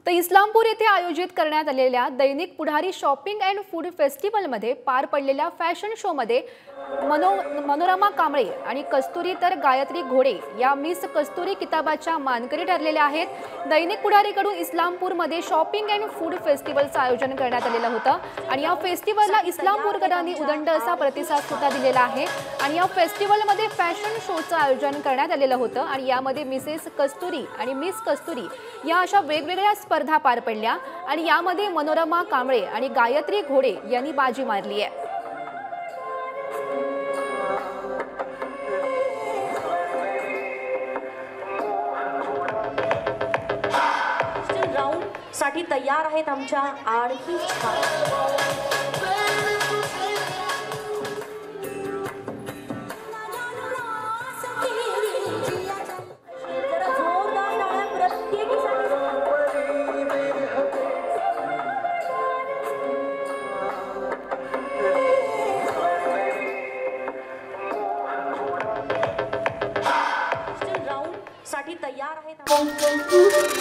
तर इस्लामपूर येथे आयोजित करण्यात आलेल्या दैनिक पुढारी शॉपिंग अँड फूड फेस्टिवलमध्ये पार पडलेल्या फॅशन शोमध्ये मनोरमा कांबळे आणि कस्तुरी तर गायत्री घोडे या मिस कस्तुरी किताबाच्या मानकरी ठरलेल्या आहेत। दैनिक पुढारीकडून इस्लामपूरमध्ये शॉपिंग अँड फूड फेस्टिवलचं आयोजन करण्यात आलेलं होतं आणि या फेस्टिवलला इस्लामपूरकरांनी उदंड असा प्रतिसाद सुद्धा दिलेला आहे आणि या फेस्टिवलमध्ये फॅशन शोचं आयोजन करण्यात आलेलं होतं आणि यामध्ये मिसेस कस्तुरी आणि मिस कस्तुरी या अशा वेगवेगळ्या स्पर्धा पार पडल्या आणि यामध्ये मनोरमा कांबळे आणि गायत्री घोडे यांनी बाजी मारली आहे। साठी तयार आहेत आमच्या आणखी साठी तयार आहेत